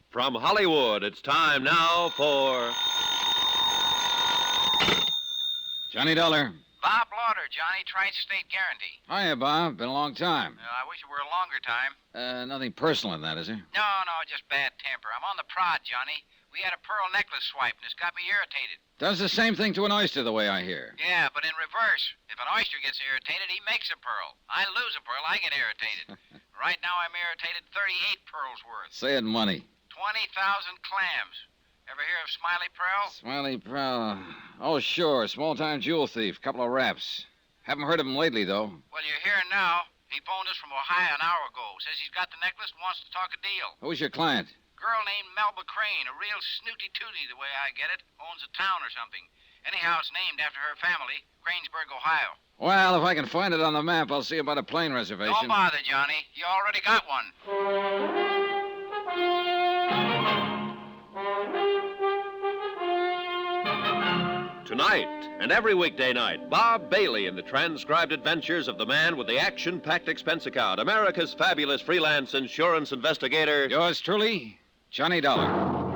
From Hollywood, it's time now for... Johnny Dollar. Bob Lauder, Johnny, Tri-State Guarantee. Hiya, Bob. Been a long time. I wish it were a longer time. Nothing personal in that, is there? No, just bad temper. I'm on the prod, Johnny. We had a pearl necklace swiped, and it's got me irritated. Does the same thing to an oyster, the way I hear. Yeah, but in reverse. If an oyster gets irritated, he makes a pearl. I lose a pearl, I get irritated. Right now, I'm irritated 38 pearls worth. Say it in money. 20,000 clams. Ever hear of Smiley Pearl? Smiley Pearl. Oh, sure. Small-time jewel thief. Couple of raps. Haven't heard of him lately, though. Well, you're here now. He phoned us from Ohio an hour ago. Says he's got the necklace and wants to talk a deal. Who's your client? Girl named Melba Crane, a real snooty-tooty, the way I get it. Owns a town or something. Anyhow, it's named after her family, Kranesburg, Ohio. Well, if I can find it on the map, I'll see about a plane reservation. Don't bother, Johnny. You already got one. Tonight, and every weekday night, Bob Bailey in the transcribed adventures of the man with the action-packed expense account, America's fabulous freelance insurance investigator. Yours truly, Johnny Dollar.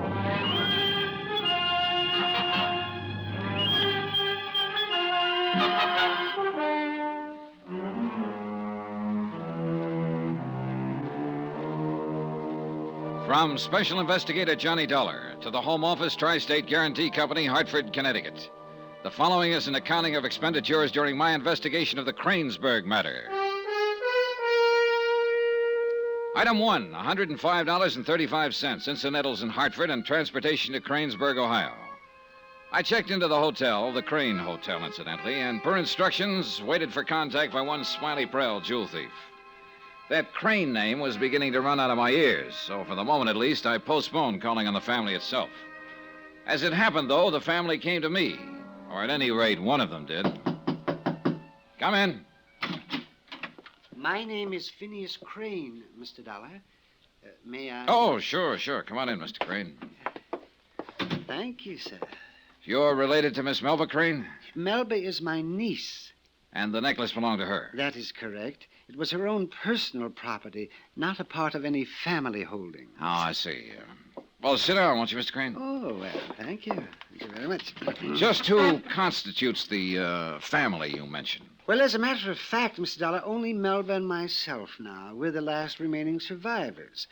From Special Investigator Johnny Dollar to the Home Office Tri-State Guarantee Company, Hartford, Connecticut. The following is an accounting of expenditures during my investigation of the Kranesburg matter. Item 1, $105.35, incidentals in Hartford and transportation to Kranesburg, Ohio. I checked into the hotel, the Crane Hotel, incidentally, and per instructions, waited for contact by one Smiley Prell, jewel thief. That Crane name was beginning to run out of my ears, so for the moment at least, I postponed calling on the family itself. As it happened, though, the family came to me, or at any rate, one of them did. Come in. My name is Phineas Crane, Mr. Dollar. May I... Oh, sure. Come on in, Mr. Crane. Thank you, sir. You're related to Miss Melba Crane? Melba is my niece. And the necklace belonged to her? That is correct. It was her own personal property, not a part of any family holding. Oh, I see. Well, sit down, won't you, Mr. Crane? Oh, well, thank you. Thank you very much. Just who constitutes the family you mentioned? Well, as a matter of fact, Mr. Dollar, only Melba and myself now. We're the last remaining survivors.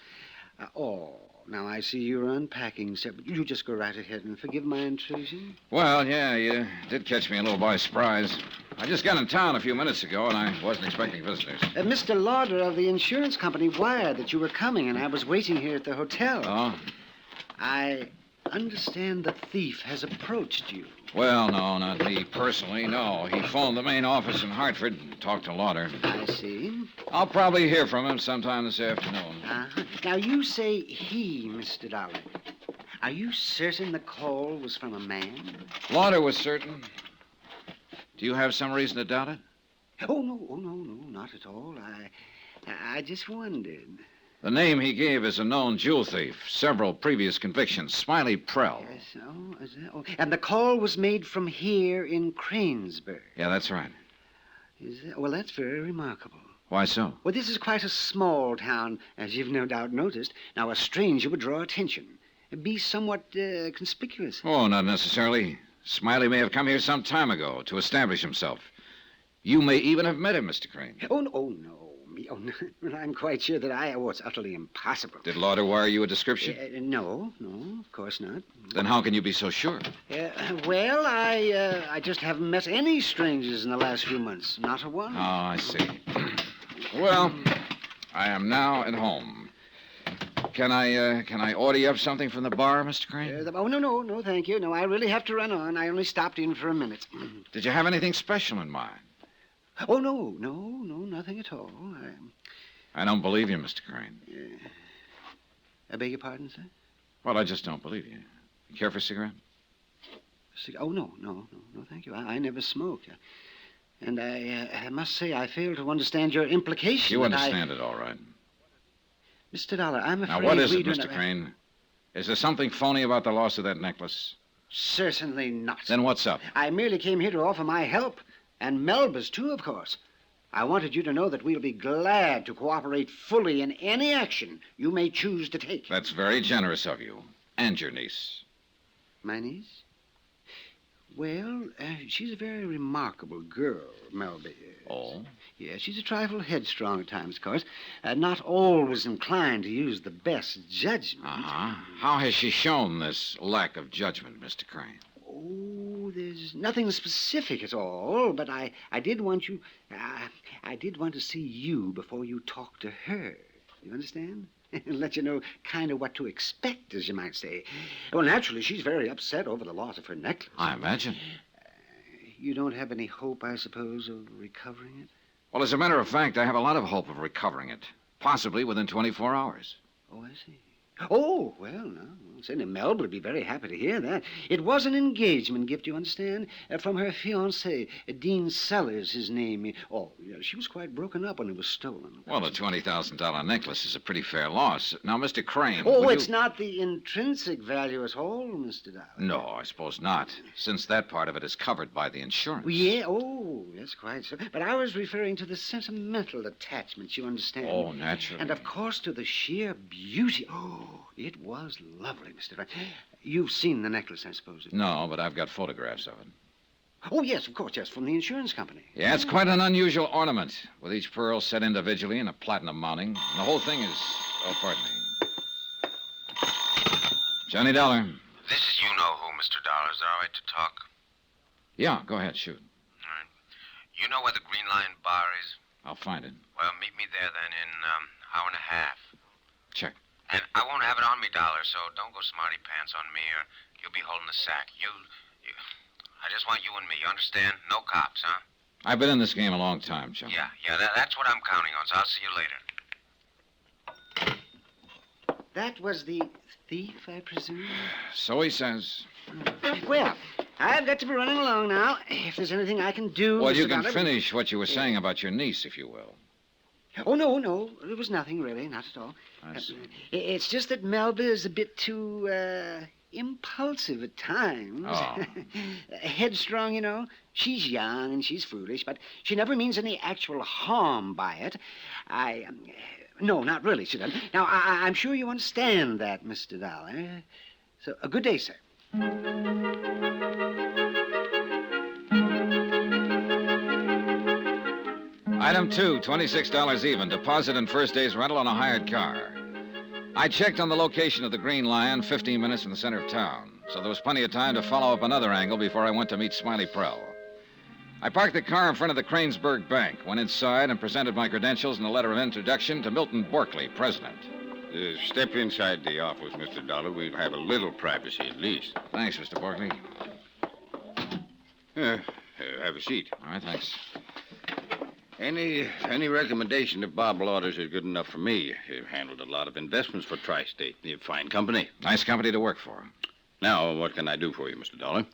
Now I see you're unpacking, sir. But you just go right ahead and forgive my intrusion. Well, yeah, you did catch me a little by surprise. I just got in town a few minutes ago, and I wasn't expecting visitors. Mr. Lauder of the insurance company wired that you were coming, and I was waiting here at the hotel. Oh? I understand the thief has approached you. Well, no, not me personally, no. He phoned the main office in Hartford and talked to Lauder. I see. I'll probably hear from him sometime this afternoon. Now, you say he, Mr. Dollar. Are you certain the call was from a man? Lauder was certain. Do you have some reason to doubt it? Oh, no, not at all. I just wondered. The name he gave is a known jewel thief. Several previous convictions. Smiley Prell. Yes, is that? Oh, and the call was made from here in Kranesburg. Yeah, that's right. Is that? Well, that's very remarkable. Why so? Well, this is quite a small town, as you've no doubt noticed. Now, a stranger would draw attention. Be somewhat conspicuous. Oh, not necessarily. Smiley may have come here some time ago to establish himself. You may even have met him, Mr. Crane. Oh, no. Well, I'm quite sure that it's utterly impossible. Did Lauder wire you a description? No, of course not. Then how can you be so sure? Well, I just haven't met any strangers in the last few months. Not a one. Oh, I see. Well, I am now at home. Can I order you up something from the bar, Mr. Crane? No, thank you. No, I really have to run on. I only stopped in for a minute. Did you have anything special in mind? Oh, no, nothing at all. I don't believe you, Mr. Crane. I beg your pardon, sir? Well, I just don't believe you. You care for a cigarette? Oh, no, thank you. I never smoke. And I must say I fail to understand your implication. You understand it all right. Mr. Dollar, I'm afraid Now, what is it, Mr. Crane? Is there something phony about the loss of that necklace? Certainly not. Then what's up? I merely came here to offer my help. And Melba's, too, of course. I wanted you to know that we'll be glad to cooperate fully in any action you may choose to take. That's very generous of you. And your niece. My niece? Well, she's a very remarkable girl, Melby. Oh? Yes, she's a trifle headstrong at times, of course. Not always inclined to use the best judgment. Uh-huh. How has she shown this lack of judgment, Mr. Crane? Oh, there's nothing specific at all, but I did want you... I did want to see you before you talk to her. You understand? Let you know kind of what to expect, as you might say. Well, naturally, she's very upset over the loss of her necklace. I imagine. You don't have any hope, I suppose, of recovering it? Well, as a matter of fact, I have a lot of hope of recovering it. Possibly within 24 hours. Oh, I see. Oh, well, no. Certainly Melba would be very happy to hear that. It was an engagement gift, you understand, from her fiancé, Dean Sellers, his name. Oh, yeah, she was quite broken up when it was stolen. Well, a $20,000 necklace is a pretty fair loss. Now, Mr. Crane... Oh, it's not the intrinsic value at all, Mr. Dollar. No, I suppose not, since that part of it is covered by the insurance. Yeah, oh, that's quite so. But I was referring to the sentimental attachments, you understand. Oh, naturally. And, of course, to the sheer beauty. Oh, it was lovely, Mr. Dollar. You've seen the necklace, I suppose. No, but I've got photographs of it. Oh, yes, of course, yes, from the insurance company. Yeah, it's quite an unusual ornament, with each pearl set individually in a platinum mounting. And the whole thing is... Oh, pardon me. Johnny Dollar. This is you-know-who, Mr. Dollar. Is it all right to talk? Yeah, go ahead, shoot. All right. You know where the Green Lion Bar is? I'll find it. Well, meet me there then in hour and a half. Check. And I won't have it on me, Dollar, so don't go smarty pants on me or you'll be holding the sack. I just want you and me, you understand? No cops, huh? I've been in this game a long time, Johnny. Yeah, that's what I'm counting on, so I'll see you later. That was the thief, I presume? So he says. Well, I've got to be running along now. If there's anything I can do... Well, you Mr. can Dollar... finish what you were saying about your niece, if you will. Oh, no. It was nothing, really. Not at all. I see. It's just that Melba is a bit too, impulsive at times. Oh. Headstrong, you know. She's young and she's foolish, but she never means any actual harm by it. No, not really, she doesn't. Now, I'm sure you understand that, Mr. Dollar. So, a good day, sir. Item 2, $26 even. Deposit and first day's rental on a hired car. I checked on the location of the Green Lion, 15 minutes from the center of town, so there was plenty of time to follow up another angle before I went to meet Smiley Prell. I parked the car in front of the Kranesburg Bank, went inside and presented my credentials and a letter of introduction to Milton Borkley, president. Step inside the office, Mr. Dollar. We'll have a little privacy at least. Thanks, Mr. Borkley. Have a seat. All right, thanks. Any recommendation of Bob Lauders is good enough for me. He's handled a lot of investments for Tri-State. Fine company. Nice company to work for. Now, what can I do for you, Mr. Dollar?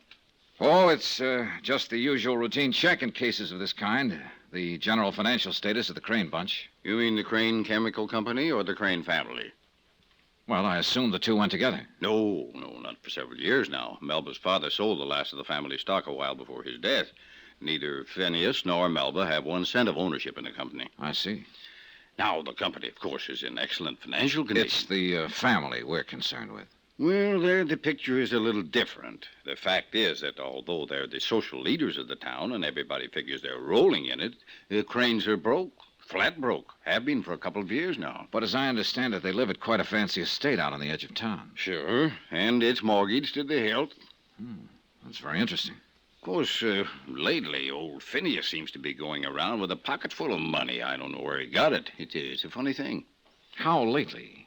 Oh, it's just the usual routine check in cases of this kind. The general financial status of the Crane bunch. You mean the Crane Chemical Company or the Crane family? Well, I assume the two went together. No, not for several years now. Melba's father sold the last of the family stock a while before his death. Neither Phineas nor Melba have 1 cent of ownership in the company. I see. Now, the company, of course, is in excellent financial condition. It's the family we're concerned with. Well, there the picture is a little different. The fact is that although they're the social leaders of the town and everybody figures they're rolling in it, the Cranes are broke. Flat broke. Have been for a couple of years now. But as I understand it, they live at quite a fancy estate out on the edge of town. Sure, and it's mortgaged to the hilt. That's very interesting. Of course, lately, old Phineas seems to be going around with a pocket full of money. I don't know where he got it. It's a funny thing. How lately?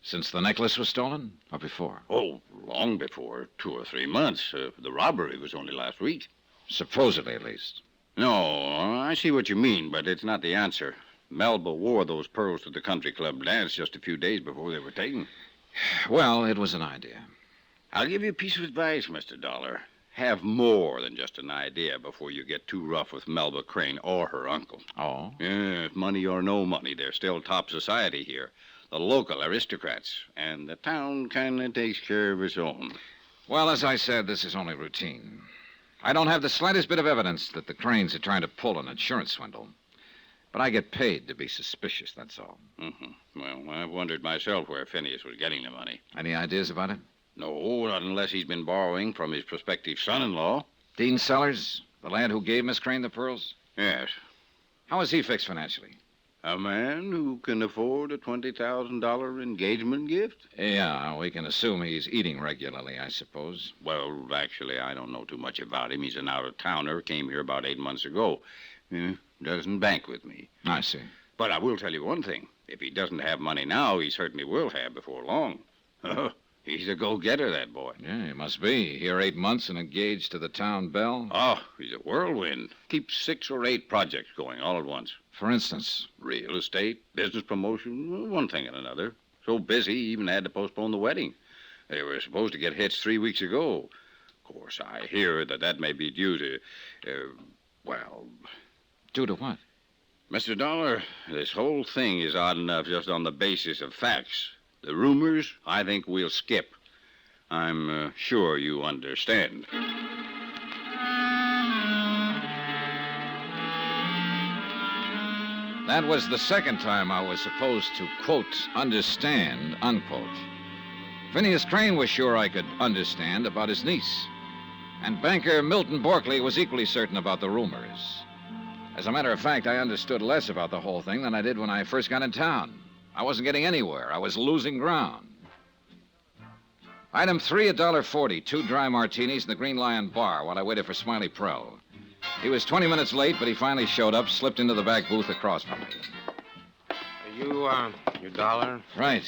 Since the necklace was stolen? Or before? Oh, long before. 2 or 3 months. The robbery was only last week. Supposedly, at least. No, I see what you mean, but it's not the answer. Melba wore those pearls to the country club dance just a few days before they were taken. Well, it was an idea. I'll give you a piece of advice, Mr. Dollar. Have more than just an idea before you get too rough with Melba Crane or her uncle. Oh? Yeah, money or no money, they're still top society here. The local aristocrats. And the town kind of takes care of its own. Well, as I said, this is only routine. I don't have the slightest bit of evidence that the Cranes are trying to pull an insurance swindle. But I get paid to be suspicious, that's all. Mm-hmm. Well, I've wondered myself where Phineas was getting the money. Any ideas about it? No, not unless he's been borrowing from his prospective son-in-law. Dean Sellers, the lad who gave Miss Crane the pearls? Yes. How is he fixed financially? A man who can afford a $20,000 engagement gift? Yeah, we can assume he's eating regularly, I suppose. Well, actually, I don't know too much about him. He's an out-of-towner, came here about 8 months ago. Doesn't bank with me. I see. But I will tell you one thing. If he doesn't have money now, he certainly will have before long. He's a go-getter, that boy. Yeah, he must be. Here 8 months and engaged to the town belle. Oh, he's a whirlwind. Keeps 6 or 8 projects going all at once. For instance? Real estate, business promotion, one thing and another. So busy, he even had to postpone the wedding. They were supposed to get hitched 3 weeks ago. Of course, I hear that may be due to, Due to what? Mr. Dollar, this whole thing is odd enough just on the basis of facts. The rumors, I think we'll skip. I'm sure you understand. That was the second time I was supposed to, quote, understand, unquote. Phineas Crane was sure I could understand about his niece. And banker Milton Borkley was equally certain about the rumors. As a matter of fact, I understood less about the whole thing than I did when I first got in town. I wasn't getting anywhere. I was losing ground. Item 3, $1.40, 2 dry martinis in the Green Lion bar while I waited for Smiley Prell. He was 20 minutes late, but he finally showed up, slipped into the back booth across from me. Are you, your dollar? Right.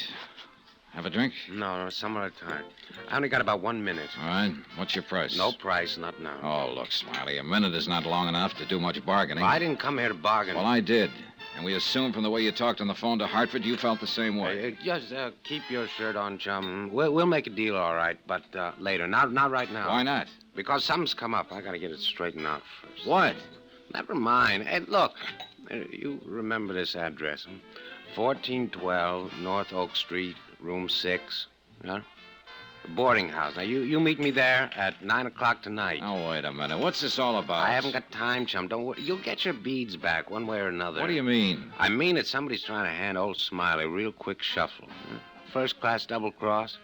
Have a drink? No, some other time. I only got about 1 minute. All right. What's your price? No price, not now. Oh, look, Smiley, a minute is not long enough to do much bargaining. I didn't come here to bargain. Well, I did. And we assume from the way you talked on the phone to Hartford, you felt the same way. Just keep your shirt on, chum. We'll make a deal, all right, but later. Not right now. Why not? Because something's come up. I got to get it straightened out first. What? Never mind. Hey, look, you remember this address, huh? 1412 North Oak Street, room 6. Huh? The boarding house. Now, you meet me there at 9 o'clock tonight. Oh, wait a minute. What's this all about? I haven't got time, chum. Don't worry. You'll get your beads back one way or another. What do you mean? I mean that somebody's trying to hand old Smiley a real quick shuffle. First-class double cross.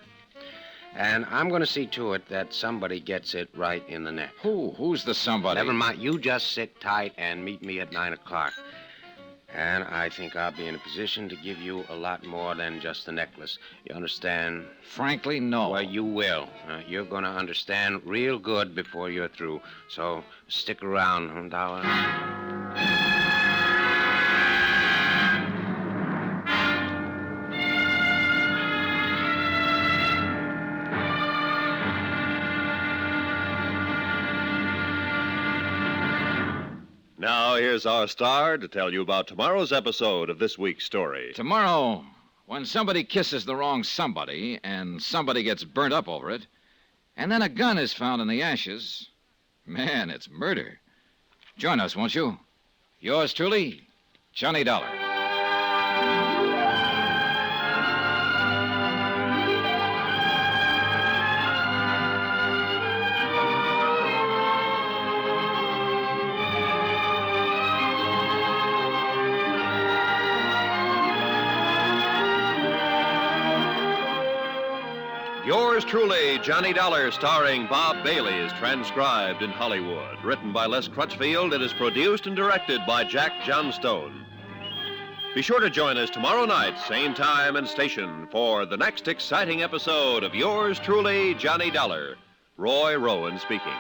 And I'm going to see to it that somebody gets it right in the neck. Who's the somebody? Never mind. You just sit tight and meet me at 9 o'clock. And I think I'll be in a position to give you a lot more than just the necklace. You understand? Frankly, no. Well, you will. You're going to understand real good before you're through. So stick around, Dollar. Now, here's our star to tell you about tomorrow's episode of this week's story. Tomorrow, when somebody kisses the wrong somebody and somebody gets burnt up over it, and then a gun is found in the ashes, man, it's murder. Join us, won't you? Yours truly, Johnny Dollar. Yours truly, Johnny Dollar, starring Bob Bailey, is transcribed in Hollywood. Written by Les Crutchfield, it is produced and directed by Jack Johnstone. Be sure to join us tomorrow night, same time and station, for the next exciting episode of Yours truly, Johnny Dollar. Roy Rowan speaking.